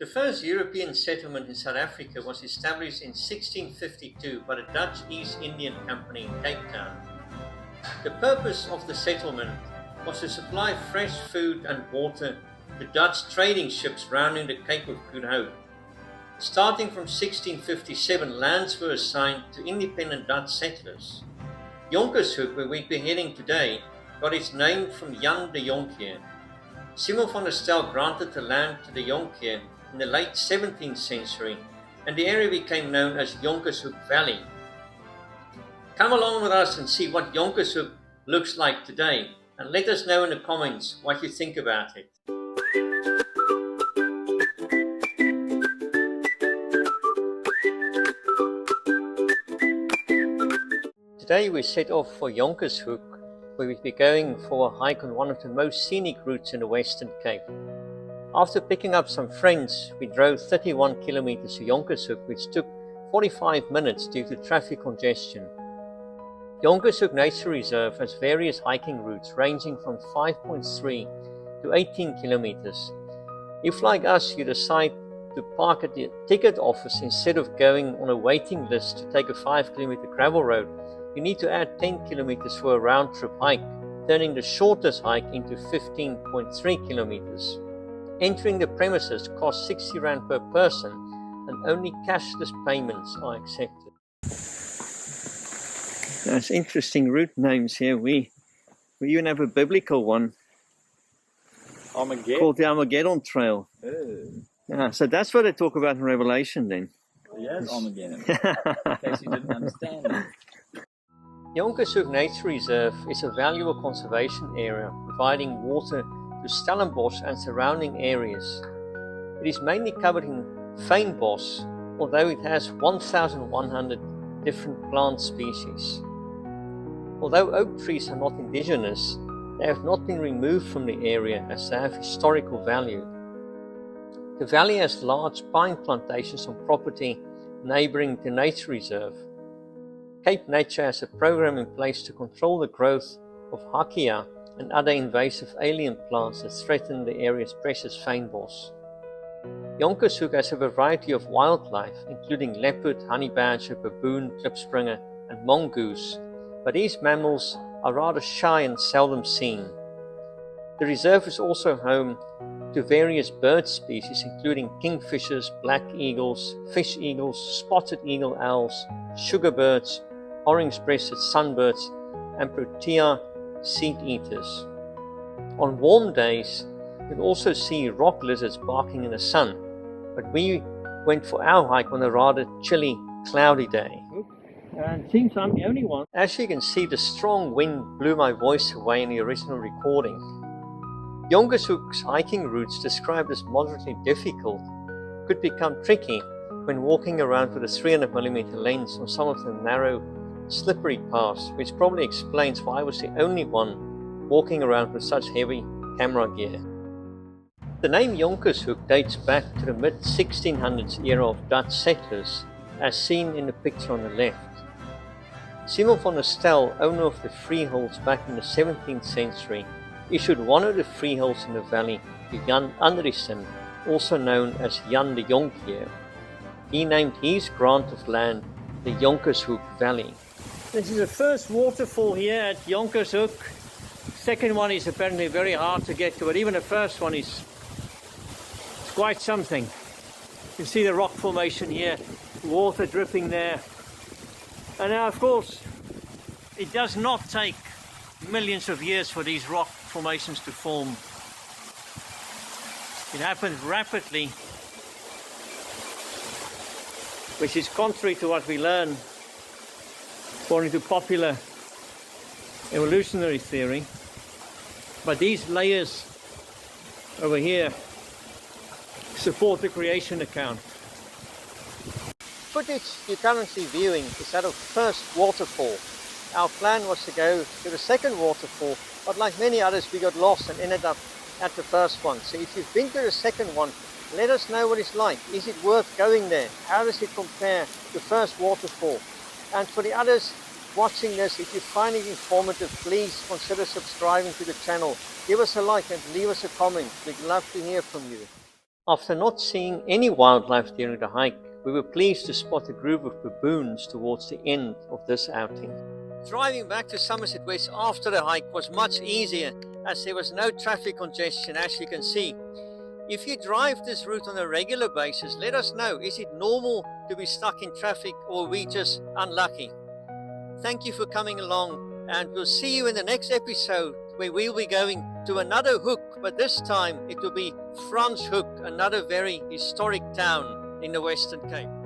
The first European settlement in South Africa was established in 1652 by the Dutch East Indian Company in Cape Town. The purpose of the settlement was to supply fresh food and water to Dutch trading ships rounding the Cape of Good Hope. Starting from 1657, lands were assigned to independent Dutch settlers. Jonkershoek, where we'd be heading today, got its name from Jan de Jonker. Simon van der Stel granted the land to de Jonker in the late 17th century, and the area became known as Jonkershoek Valley. Come along with us and see what Jonkershoek looks like today, and let us know in the comments what you think about it. Today we set off for Jonkershoek, where we'll be going for a hike on one of the most scenic routes in the Western Cape. After picking up some friends, we drove 31 kilometers to Jonkershoek, which took 45 minutes due to traffic congestion. Jonkershoek Nature Reserve has various hiking routes ranging from 5.3 to 18 kilometers. If, like us, you decide to park at the ticket office instead of going on a waiting list to take a 5-kilometer gravel road, you need to add 10 kilometers for a round-trip hike, turning the shortest hike into 15.3 kilometers. Entering the premises costs 60 Rand per person, and only cashless payments are accepted. That's interesting route names here. We even have a biblical one called the Armageddon Trail. Yeah, so that's what they talk about in Revelation then. Yes, Armageddon. In case you didn't understand it. Jonkershoek Nature Reserve is a valuable conservation area providing water to Stellenbosch and surrounding areas. It is mainly covered in fynbos, although it has 1,100 different plant species. Although oak trees are not indigenous, they have not been removed from the area as they have historical value. The valley has large pine plantations on property neighbouring the nature reserve. Cape Nature has a program in place to control the growth of hakea and other invasive alien plants that threaten the area's precious fynbos. Jonkershoek has a variety of wildlife, including leopard, honey badger, baboon, klipspringer, and mongoose, but these mammals are rather shy and seldom seen. The reserve is also home to various bird species, including kingfishers, black eagles, fish eagles, spotted eagle owls, sugarbirds, orange-breasted sunbirds, and protea seed eaters. On warm days, you'll also see rock lizards barking in the sun, but we went for our hike on a rather chilly, cloudy day. And it seems I'm the only one. As you can see, the strong wind blew my voice away in the original recording. Jonkershoek's hiking routes, described as moderately difficult, could become tricky when walking around with a 300mm lens on some of the narrow, slippery paths, which probably explains why I was the only one walking around with such heavy camera gear. The name Jonkershoek dates back to the mid-1600s era of Dutch settlers, as seen in the picture on the left. Simon van der Stel, owner of the freeholds back in the 17th century, issued one of the freeholds in the valley to Jan Andriessen, also known as Jan de Jonker. He named his grant of land the Jonkershoek Valley. This is the first waterfall here at Jonkershoek. Second one is apparently very hard to get to, but even the first one is quite something. You can see the rock formation here, water dripping there. And now, of course, it does not take millions of years for these rock formations to form. It happens rapidly, which is contrary to what we learn according to popular evolutionary theory. But these layers over here support the creation account. Footage you're currently viewing is that of the first waterfall. Our plan was to go to the second waterfall, but like many others we got lost and ended up at the first one. So if you've been to the second one, let us know what it's like. Is it worth going there? How does it compare to the first waterfall? And for the others watching this, if you find it informative, please consider subscribing to the channel. Give us a like and leave us a comment. We'd love to hear from you. After not seeing any wildlife during the hike, we were pleased to spot a group of baboons towards the end of this outing. Driving back to Somerset West after the hike was much easier as there was no traffic congestion, as you can see. If you drive this route on a regular basis, let us know, is it normal to be stuck in traffic or are we just unlucky? Thank you for coming along, and we'll see you in the next episode where we'll be going to another hook, but this time it will be Franschhoek, another very historic town in the Western Cape.